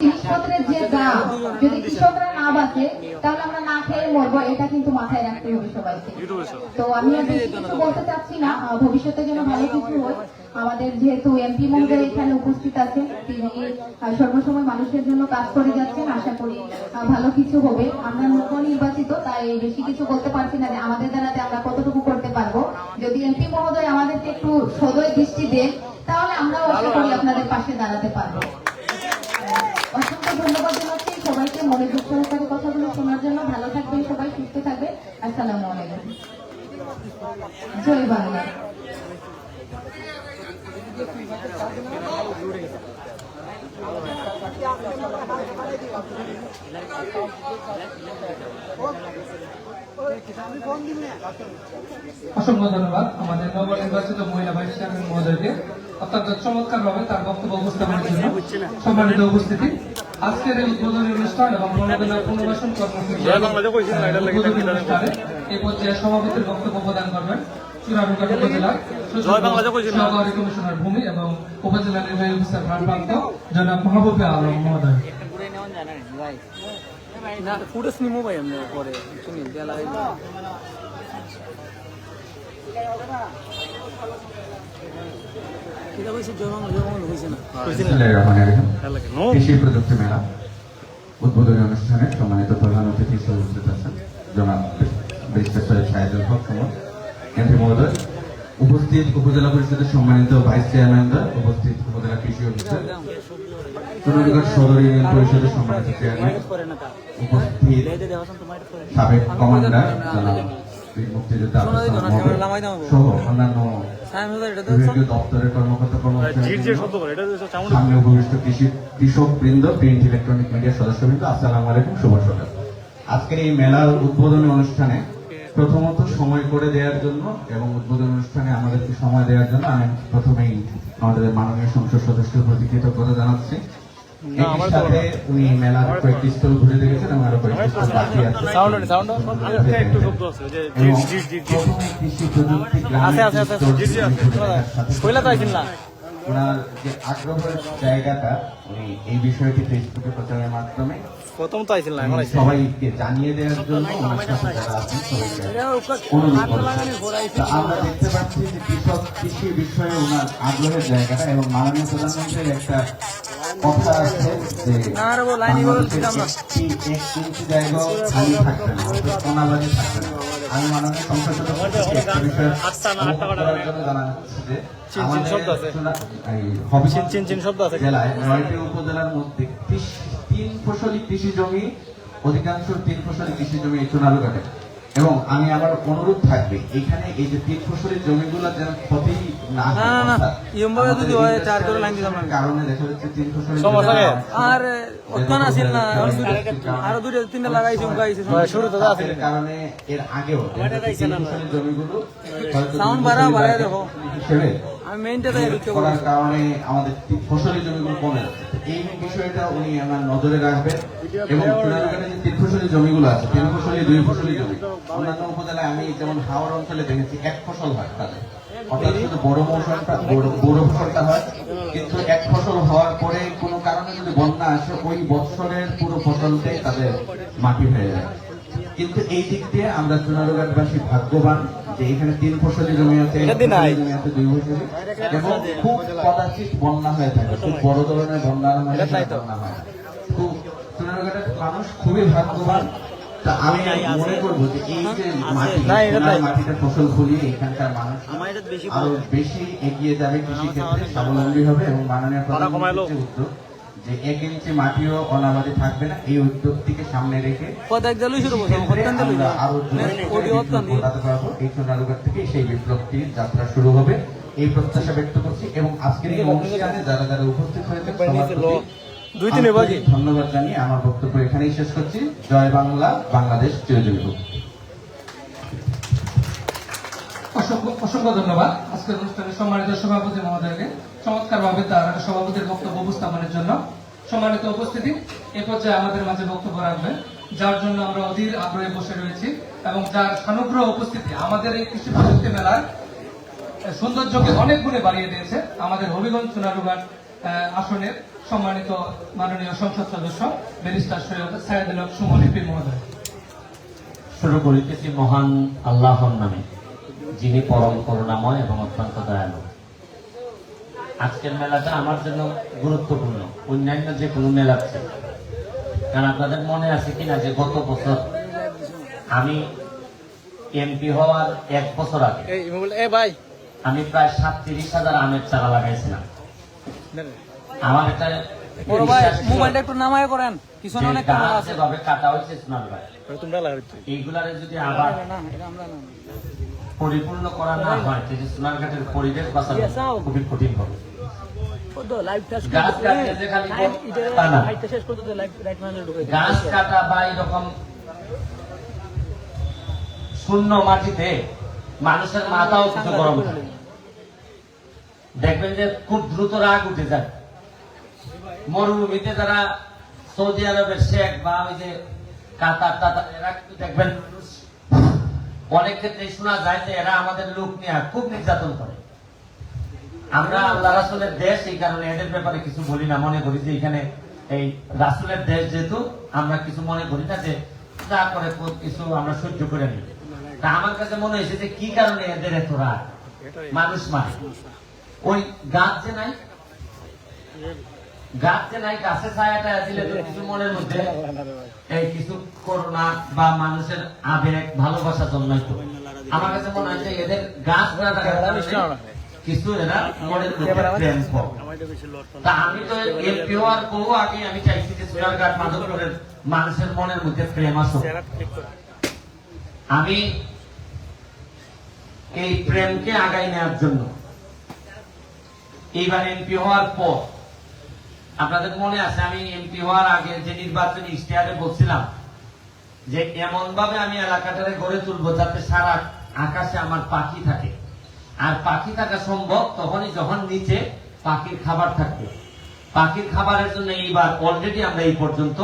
জিনিসপত্রের যে দাম যদি কৃষকরা না বাঁচে তাহলে আমরা না খেয়ে মরবো, এটা কিন্তু মাথায় রাখতে হবে সবাইকে। তো আমি আর বেশি কিছু বলতে চাচ্ছি না, ভবিষ্যতে যেন ভালো কিছু হয়। আমাদের যেহেতু এমপি মহোদয় এখানে উপস্থিত আছেন, তিনি সর্বসময় মানুষের জন্য কাজ করে যাচ্ছেন, আশা করি ভালো কিছু হবে। আমরা নবনির্বাচিত, তাই বেশি কিছু বলতে পারছি না যে আমাদের দ্বারাতে আমরা কতটুকু করতে পারবো। যদি এমপি মহোদয় আমাদেরকে একটু সদয় দৃষ্টি দেন তাহলে আমরাও আশা করি আপনাদের পাশে দাঁড়াতে পারবো। অসংখ্য ধন্যবাদ জানাচ্ছি সবাইকে মনোযোগ সহকারে কথাগুলো শোনার জন্য। ভালো থাকবেন সবাই, সুস্থ থাকবে। আসসালামু আলাইকুম। জয় বাংলা। অসংখ্য ধন্যবাদ আমাদের নবনির্বাচিত মহিলা ভাইস চেয়ারম্যান মহোদয়কে অত্যন্ত চমৎকার ভাবে তার বক্তব্য উপস্থাপনের জন্য। সম্মানিত উপস্থিতি, আজকের এই উদ্বোধনী অনুষ্ঠান এবং মনোনয়নের পুনর্বাসন কর্মসূচি অনুষ্ঠানে এই পর্যায়ে সভাপতির বক্তব্য প্রদান করবেন চুনারুঘাট উপজেলার সহকারী কমিশনার ভূমি এবং উপজেলা নির্বাহী অফিসার ভারপ্রাপ্ত জনাব মাহবুবে আলম মহোদয়। কৃষি প্রযুক্তি মেলা উদ্বোধনী অনুষ্ঠানে সম্মানিত প্রধান অতিথি হিসেবে উপস্থিত আছেন জনাব ব্যারিস্টার সৈয়দ শাহিদুল হক এমপি মহোদয়, উপস্থিত উপজেলা পরিষদের সম্মানিত ভাইস চেয়ারম্যানরা, উপস্থিত উপজেলা কৃষি অফিসার, চুনারুঘাট সদর ইউনিয়ন পরিষদের সম্মানিত চেয়ারম্যান, উপস্থিত সাবেক কমান্ডার জনাব মুক্তিযোদ্ধা সহ অন্যান্য বিভাগীয় দপ্তরের কর্মকর্তা সামনে উপবিষ্ট কৃষক বৃন্দ, প্রিন্ট ইলেকট্রনিক মিডিয়ার সদস্যবৃন্দ, আসসালামু আলাইকুম, শুভ সকাল। আজকের এই মেলার উদ্বোধনী অনুষ্ঠানে প্রথমত সময় করে দেওয়ার জন্য এবং উদ্বোধনী অনুষ্ঠানে আমাদেরকে সময় দেওয়ার জন্য আমি প্রথমেই আমাদের মাননীয় সংসদ সদস্যের প্রতি কৃতজ্ঞতা জানাচ্ছি। সাথে উনি মেলার কয়েকটি স্টল ঘুরে দেখেছেন এবং আরো কয়েকটি স্টল বাকি আছে। কৃষি প্রযুক্তি ওনার যে আগ্রহের জায়গাটা উনি এই বিষয়টি ফেসবুকে প্রচারের মাধ্যমে সবাইকে জানিয়ে দেওয়ার জন্য ওনার সাথে যারা আছেন সবাইকে অনুরোধ করছি। আমরা দেখতে পাচ্ছি যে কৃষি বিষয়ে ওনার আগ্রহের জায়গাটা এবং মাননীয় প্রধানমন্ত্রীর একটা কথা আছে যে এক ইঞ্চি জায়গা খালি থাকবে না, অনাবাদী থাকবে না। আমি মাননীয় সংসদ সদস্যকে একটা বিষয়ে জানাচ্ছি যে জেলায় 9টি উপজেলার মধ্যে 3 ফসলি কৃষি জমি, অধিকাংশ 3 ফসলি কৃষি জমি এই চুনারুঘাটে। এবং আমি আবার অনুরোধ থাকবে এখানে এই যে 3 ফসলি জমিগুলো যেন ক্ষতি না কারণে দেখা যাচ্ছে 3 ফসলি কারণে এর আগেও জমিগুলো হিসেবে করার কারণে আমাদের ফসলি জমিগুলো কমে যাচ্ছে। এই বিষয়টা উনি আমার নজরে রাখবেন এবং চুনারুঘাটে যে 3 ফসলি জমিগুলো আছে, 3 ফসলি 2 ফসলি জমি, অন্যান্য উপজেলায় আমি যেমন হাওড় অঞ্চলে দেখেছি 1 ফসল হয় তাদের, অর্থাৎ শুধু বড় ফসলটা হয়, কিন্তু 1 ফসল হওয়ার পরে কোনো কারণে যদি বন্যা আসে ওই বছরের পুরো ফসলটাই তাদের মাটি হয়ে যায়। কিন্তু এই দিক দিয়ে আমরা চুনারুঘাটবাসী ভাগ্যবান যে এখানে 3 ফসলি জমি আছে, 2 ফসলি এবং খুব কদাচিৎ বন্যা হয়ে থাকে, খুব বড় ধরনের বন্যা হয়। খুব চুনারুঘাটের মানুষ খুবই ভাগ্যবান। আমি মনে করবো যে এই যে মাটিতে ফসল ফলিয়ে এখানকার মানুষ আরো বেশি এগিয়ে যাবে, কৃষি ক্ষেত্রে স্বাবলম্বী হবে এবং মাননীয় প্রধানমন্ত্রীর উদ্যোগ যে 1 ইঞ্চি মাটিও অনাবাদী থাকবে না, এই উদ্যোগটিকে সামনে রেখে আরো পারবো। এই চুনারুঘাট থেকে সেই বিপ্লবটির যাত্রা শুরু হবে, এই প্রত্যাশা ব্যক্ত করছি। এবং আজকের এই অনুষ্ঠানে যারা যারা উপস্থিত হয়েছে ধন্যবাদ জানিয়ে আমার বক্তব্য এখানেই শেষ করছি। জয় বাংলা, বাংলাদেশ চিরজীবী হোক। অসংখ্য ধন্যবাদ আজকের অনুষ্ঠানে সম্মানিত সভাপতি মহোদয়কে চমৎকার ভাবে তার সভাপতির বক্তব্য উপস্থাপনের জন্য। সম্মানিত উপস্থিতি, এ পর্যায়ে আমাদের মাঝে বক্তব্য রাখবেন যার জন্য আমরা অধীর আগ্রহে বসে রয়েছি এবং যার সানুগ্রহ উপস্থিতি আমাদের এই কৃষি প্রযুক্তি মেলার সৌন্দর্যকে অনেক গুণে বাড়িয়ে দিয়েছে। আমাদের হবিগঞ্জ চুনারুঘাট আসনের সম্মানিত মাননীয় সংসদ সদস্য ব্যারিস্টার সৈয়দ সাইদুল হক সুমন এমপি মহোদয়। শুরু করিতেছি মহান আল্লাহর নামে, যিনি পরম করুণাময় এবং অত্যন্ত দয়ালু। আজকের মেলাটা আমার জন্য গুরুত্বপূর্ণ অন্যান্য যে কোনো মেলার চেয়ে। কারণ আপনাদের মনে আছে কিনা যে গত বছর আমি এমপি হওয়ার 1 বছর আগে আমি প্রায় 37,000 আমের চারা লাগাইছিলাম। আমার এটা মোবাইলটা একটু নামায় করেন, পিছনে অনেক ক্যামেরা আছে। যেভাবে কাটা হয়েছে সোনার ভাই, এইগুলারে যদি আবার পরিপূর্ণ করা না হয় তাহলে সোনারঘাটের পরিবেশ বাঁচানো খুবই কঠিন হবে। গাছ কাটতে যে খালি তা না, গাছ কাটা বা এরকম শূন্য মাটিতে মানুষের মাথাও কিছু গরম থাকে। দেখবেন যে খুব দ্রুত রাগ উঠে যায়। মরুভূমিতে যারা সৌদি আরবের শেখ বা ওই যে কাতার টাতার, এরা কিন্তু দেখবেন অনেক ক্ষেত্রে শোনা যায় যে এরা আমাদের লোক নিয়ে খুব নির্যাতন করে। আমরা আল্লাহ রাসূলের দেশ, এই কারণে এদের ব্যাপারে কিছু বলি না, মনে করি যে এখানে এই রাসূলের দেশ যেহেতু আমরা কিছু মনে করি না, যে যা করে কিছু আমরা সহ্য করে নিই। তা আমার কাছে মনে হয়েছে যে কি কারণে এদের এত রাগ, মানুষ মানে ওই গাছ যে নাই, গাছে ছায়াটা দিলে তো কিছু মনের মধ্যে এই কিছু করুণা বা মানুষের আবেগ ভালোবাসা জন্মাইতো। আমার কাছে মনে হয় যে এদের গাছ কিছু এরা মনের মধ্যে প্রেম করে। তা আমি তো এমপি হওয়ার বহু আগে আমি চাইছি যে সোনারঘাট মাধবপুরের মানুষের মনের মধ্যে প্রেম আসুক। আমি এই প্রেমকে আগাই নেওয়ার জন্য এইবার এমপি হওয়ার পর, আপনাদের মনে আছে আমি এমপি হওয়ার আগে যে নির্বাচনী ইশতেহারে বলছিলাম যে এমন ভাবে আমি এলাকাটারে গড়ে তুলবো যাতে সারা আকাশে আমার পাখি থাকে। আর পাখি থাকা সম্ভব তখনই যখন নিচে পাখির খাবার থাকবে। পাখির খাবারের জন্য এইবার অলরেডি আমরা এই পর্যন্ত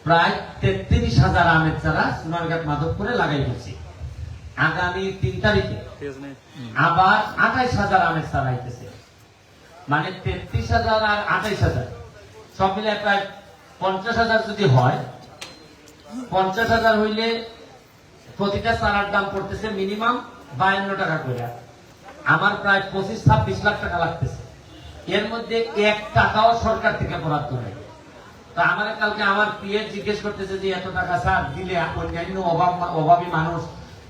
প্রায় 33,000 আমের চারা সোনারঘাট মাধবপুরে লাগাই দিয়েছি। আগামী 3 তারিখে আবার 28,000 আমের চারা আইতেছে। মানে 33,000 আর 28,000 সব মিলে প্রায় 50,000 যদি হয়, 50,000 হইলে প্রতিটা চারার দাম পড়তেছে মিনিমাম 52 টাকা করে। আমার প্রায় 25-26 লাখ টাকা লাগতেছে। এর মধ্যে 1 টাকাও সরকার থেকে বরাদ্দ নেই। তা আমার কালকে আমার পিএ জিজ্ঞেস করতেছে যে এত টাকা স্যার দিলে অন্যান্য অভাবী মানুষ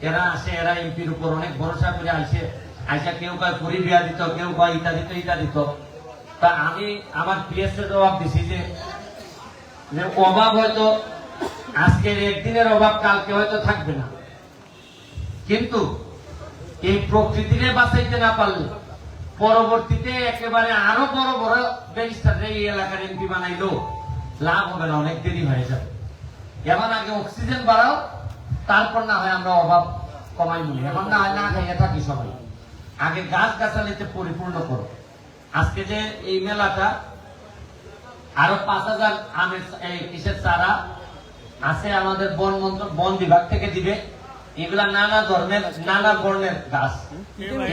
এরা আসে, এরা এমপির উপর অনেক ভরসা করে আইসা কেউ কয় পুরি বিয়া দিত, কেউ কয় ইটা দিত। তা আমি আমার পিএস এর জবাব দিছি যে অভাব হয়তো আজকের একদিনের অভাব কালকে হয়তো থাকবে না, কিন্তু এই প্রকৃতিকে বাঁচাইতে না পারলে পরবর্তীতে একেবারে আরো বড় বড় ব্যারিস্টার এই এলাকার এমপি বানাইলো লাভ হবে না, অনেক দেরি হয়ে যাবে। এখন আগে অক্সিজেন বাড়াও, তারপর না হয় আমরা অভাব কমাই নিই। এখন না হয় না খাইয়ে থাকি সবাই, আগে গাছ গাছালিতে পরিপূর্ণ করো। আজকে যে এই মেলাটা আরো 5,000 আমের কিসের চারা আছে আমাদের বন বিভাগ থেকে দিবে। এগুলা নানা ধর্মের নানা বর্ণের গাছ,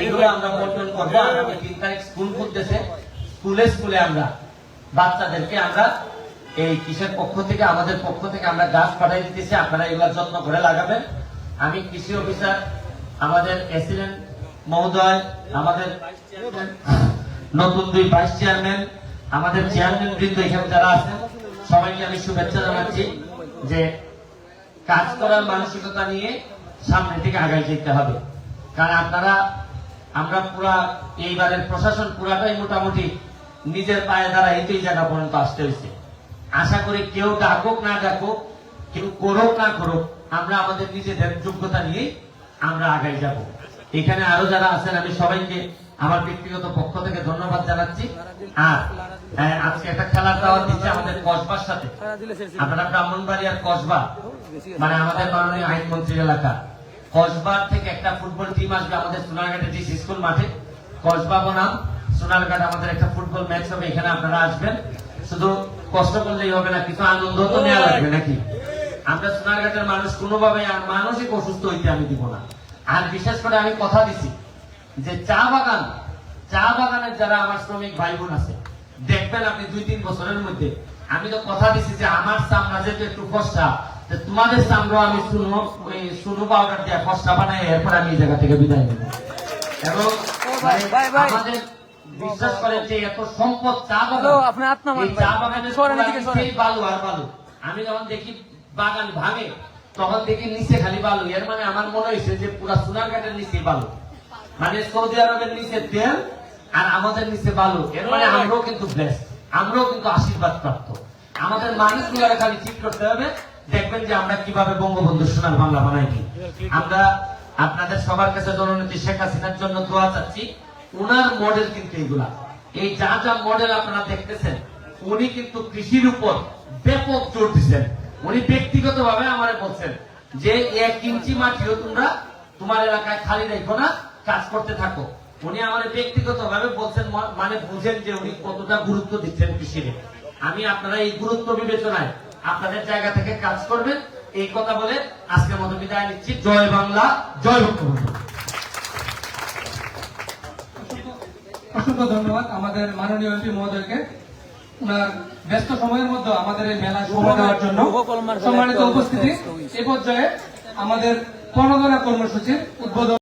এগুলো আমরা বন্টন করবো। আগামী 3 তারিখ স্কুল খুলতেছে, স্কুলে আমরা বাচ্চাদেরকে আমরা এই কিসের পক্ষ থেকে, আমাদের পক্ষ থেকে আমরা গাছ পাঠাই দিতেছি, আপনারা এগুলা যত্ন করে লাগাবেন। আমি কৃষি অফিসার, আমাদের এসিডেন্ট মহোদয়, আমাদের নতুন 2 ভাইস চেয়ারম্যান, আমাদের চেয়ারম্যান বৃন্দ এখানে যারা আছেন সবাইকে আমি শুভেচ্ছা জানাচ্ছি যে কাজ করার মানসিকতা নিয়ে সামনে থেকে আগায় যেতে হবে। কারণ আমরা পুরা এইবারের প্রশাসন পুরাটাই মোটামুটি নিজের পায়ে দাঁড়ায় এই জায়গা পর্যন্ত আসতে হয়েছে। আশা করি কেউ ডাকুক না ডাকুক, কেউ করুক না করুক, আমরা আমাদের নিজেদের যোগ্যতা নিয়ে আমরা আগাই যাব। এখানে আরো যারা আছেন আমি সবাইকে আমার ব্যক্তিগত পক্ষ থেকে ধন্যবাদ জানাচ্ছি। আর আজকে একটা খেলার দাওয়াত দিচ্ছে আমাদের কসবার সাথে। আপনারা ব্রাহ্মণবাড়িয়ার কসবা মানে আমাদের মাননীয় আইনমন্ত্রীর এলাকা, কসবার থেকে একটা ফুটবল টিম আসবে আমাদের সোনারঘাটের ডিসি স্কুল মাঠে। কসবা বনাম সোনারঘাট আমাদের একটা ফুটবল ম্যাচ হবে, এখানে আপনারা আসবেন। শুধু কষ্ট করলেই হবে না, কিছু আনন্দ তো নেওয়া লাগবে নাকি? আমরা সোনারঘাটের মানুষ কোনোভাবে আর মানসিক অসুস্থ হইতে আমি দিব না। আর বিশেষ করে আমি কথা দিছি যে চা বাগানের যারা আমার শ্রমিক ভাই বোন আছে, দেখবেন আপনি 2-3 বছরের মধ্যে। আমি তো কথা দিচ্ছি যে আমার চামড়া যেহেতু একটু ফর্সা, তো তোমাদের চামড়া আমি শুনো পাউডার দিয়ে ফর্সা বানাই, এরপর আমি এই জায়গা থেকে বিদায় নেব। এবং আমাদের বিশ্বাস করেন যে এত সম্পদ চা হ্যালো, বাগান, আপনি আত্মা এই চা বাগানের সরেন এদিকে, সরেন। সেই বালু আর বালু। আমি যখন দেখি বাগান ভাঙে তখন দেখি নিচে খালি বালু, এর মানে আমার মনে হয়েছে যে পুরা সোনারঘাটের নিচে বালু, মানে সৌদি আরবের নিচে তেল আর আমাদের নিচে বালু। এর মানে আমরাও কিন্তু ব্লেসড, আমরাও কিন্তু আশীর্বাদ প্রাপ্ত। আমাদের মানুষগুলোকে খালি ঠিক করতে হবে, দেখবেন যে আমরা কিভাবে বঙ্গবন্ধু সোনার বাংলা বানাই দিই। আমরা আপনাদের সবার কাছে জননেত্রী শেখ হাসিনার জন্য দোয়া চাচ্ছি। উনার মডেল কিন্তু এগুলা, এই যা যা মডেল আপনারা দেখতেছেন, উনি কিন্তু কৃষির উপর ব্যাপক জোর দিচ্ছেন। উনি ব্যক্তিগত ভাবে আমারে বলছেন যে 1 ইঞ্চি মাটিও তোমরা তোমার এলাকায় খালি রেখো না, কাজ করতে থাকো। উনি আমার ব্যক্তিগত ভাবে বলছেন, মানে বুঝেন যে উনি কতটা গুরুত্ব দিচ্ছেন কৃষিকে। আমি আপনারা এই গুরুত্ব বিবেচনায় আপনাদের জায়গা থেকে কাজ করবেন, এই কথা বলে আজকের মতো বিদায় নিচ্ছি। জয় বাংলা, জয় বঙ্গবন্ধু। অসংখ্য ধন্যবাদ আমাদের মাননীয় এমপি মহোদয়কে, ওনার ব্যস্ত সময়ের মধ্যে আমাদের এই মেলা সময় দেওয়ার জন্য। সম্মানিত উপস্থিতি, এ পর্যায়ে আমাদের প্রণোদনা কর্মসূচির উদ্বোধন